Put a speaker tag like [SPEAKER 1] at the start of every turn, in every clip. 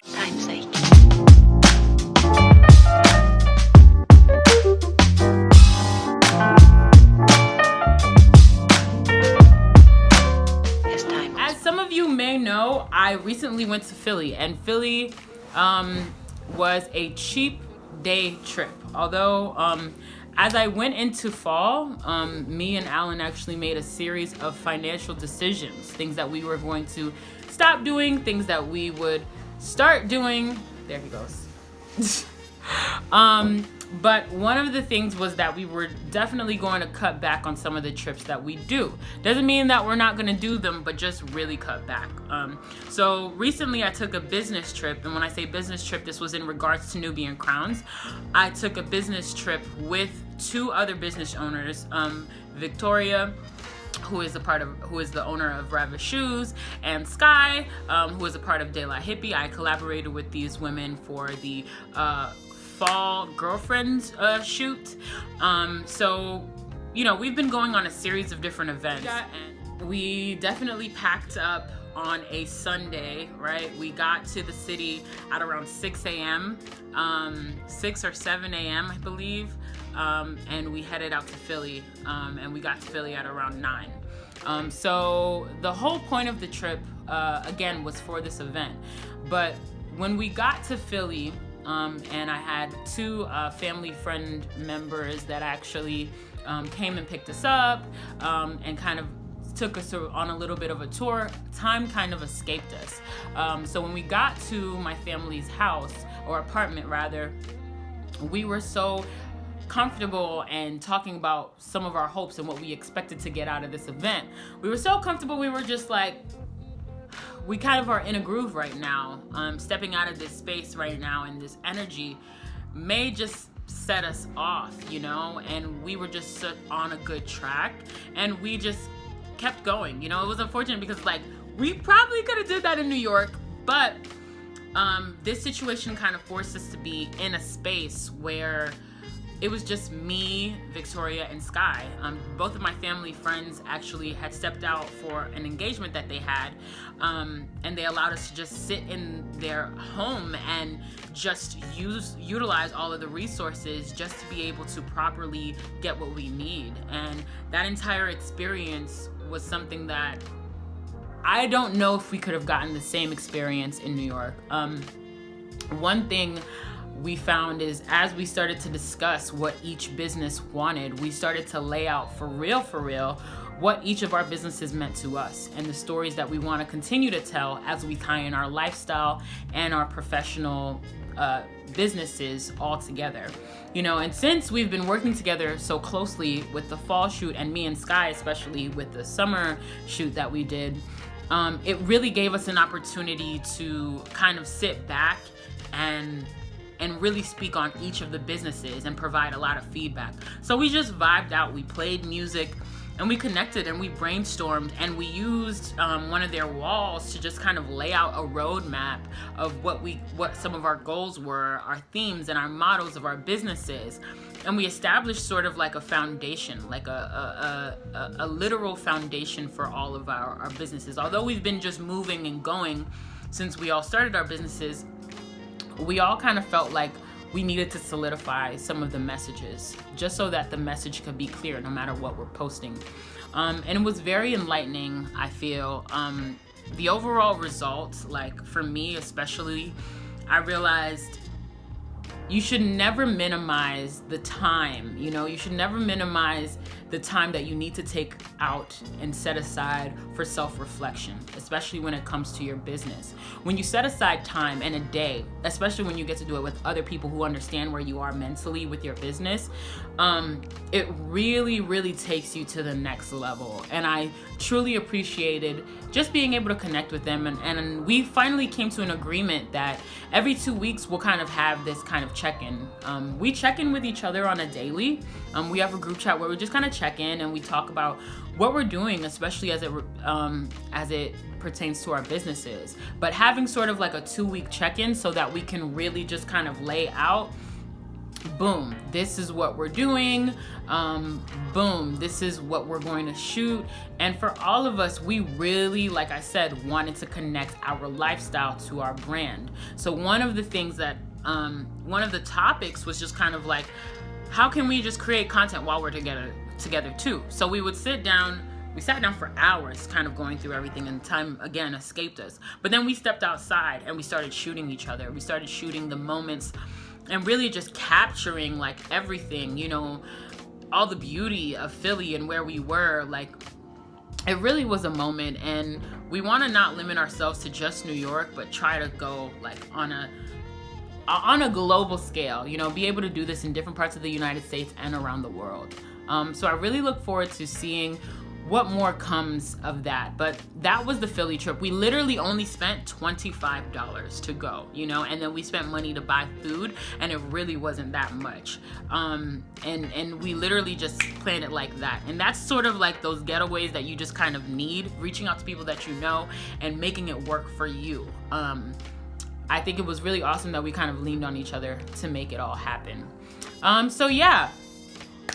[SPEAKER 1] Time's sake.
[SPEAKER 2] As some of you may know, I recently went to Philly, and Philly was a cheap day trip. Although, as I went into fall, me and Alan actually made a series of financial decisions, things that we were going to stop doing, things that we would start doing. There he goes. But one of the things was that we were definitely going to cut back on some of the trips that we do. Doesn't mean that we're not going to do them, but just really cut back. So recently I took a business trip, and when I say business trip, this was in regards to Nubian Crowns. I took a business trip with two other business owners, Victoria, who is the owner of Ravished shoes, and Sky, who is a part of De La Hippie. I collaborated with these women for the fall girlfriends shoot. So, you know, we've been going on a series of different events. And we definitely packed up on a Sunday, right? We got to the city at around 6 a.m., 6 or 7 a.m., I believe. And we headed out to Philly, and we got to Philly at around 9. So the whole point of the trip, again, was for this event. But when we got to Philly, and I had two family friend members that actually came and picked us up, and kind of took us on a little bit of a tour. Time kind of escaped us. So when we got to my family's house, or apartment rather, we were so comfortable and talking about some of our hopes and what we expected to get out of this event. We were so comfortable, we were just like, we kind of are in a groove right now. Stepping out of this space right now, and this energy may just set us off, you know, and we were just on a good track, and we just kept going. You know, it was unfortunate because, like, we probably could have did that in New York, but this situation kind of forced us to be in a space where it was just me, Victoria, and Sky. Both of my family friends actually had stepped out for an engagement that they had, and they allowed us to just sit in their home and just utilize all of the resources just to be able to properly get what we need. And that entire experience was something that I don't know if we could have gotten the same experience in New York. One thing we found is, as we started to discuss what each business wanted, we started to lay out for real, what each of our businesses meant to us, and the stories that we want to continue to tell as we tie in our lifestyle and our professional businesses all together. You know, and since we've been working together so closely with the fall shoot, and me and Sky especially with the summer shoot that we did, it really gave us an opportunity to kind of sit back and really speak on each of the businesses and provide a lot of feedback. So we just vibed out, we played music, and we connected, and we brainstormed, and we used one of their walls to just kind of lay out a roadmap of what some of our goals were, our themes and our mottos of our businesses. And we established sort of like a foundation, like a literal foundation for all of our businesses. Although we've been just moving and going since we all started our businesses, we all kind of felt like we needed to solidify some of the messages just so that the message could be clear no matter what we're posting. And it was very enlightening, I feel. The overall results, like for me especially, I realized you should never minimize the time. You know, you should never minimize the time that you need to take out and set aside for self-reflection, especially when it comes to your business. When you set aside time and a day, especially when you get to do it with other people who understand where you are mentally with your business, it really, really takes you to the next level. And I truly appreciated just being able to connect with them. And we finally came to an agreement that every 2 weeks we'll kind of have this kind of check-in. We check in with each other on a daily. We have a group chat where we just kind of check in and we talk about what we're doing, especially as it pertains to our businesses. But having sort of like a 2-week check-in so that we can really just kind of lay out boom, this is what we're doing. Boom, this is what we're going to shoot. And for all of us, we really, like I said, wanted to connect our lifestyle to our brand. So one of the things that, one of the topics was just kind of like, how can we just create content while we're together too? So we would sit down. We sat down for hours kind of going through everything, and time again escaped us. But then we stepped outside and we started shooting each other. We started shooting the moments and really just capturing like everything, you know, all the beauty of Philly and where we were. Like, it really was a moment, and we want to not limit ourselves to just New York, but try to go like on a global scale, you know, be able to do this in different parts of the United States and around the world. So I really look forward to seeing what more comes of that. But that was the Philly trip. We literally only spent $25 to go, you know, and then we spent money to buy food, and it really wasn't that much. And we literally just planned it like that. And that's sort of like those getaways that you just kind of need, reaching out to people that you know and making it work for you. I think it was really awesome that we kind of leaned on each other to make it all happen. So yeah.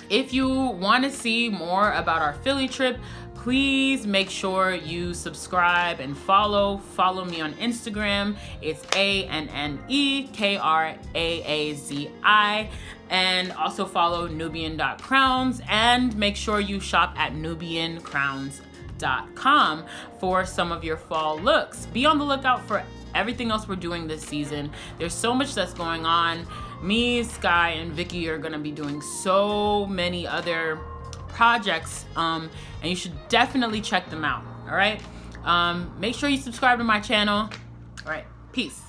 [SPEAKER 2] If you want to see more about our Philly trip, please make sure you subscribe and follow me on Instagram. It's ANNEKRAAZI, and also follow Nubian.Crowns, and make sure you shop at NubianCrowns.com for some of your fall looks. Be on the lookout for everything else we're doing this season. There's so much that's going on. Me, Sky, and Vicky are gonna be doing so many other projects, and you should definitely check them out. All right, make sure you subscribe to my channel. All right, peace.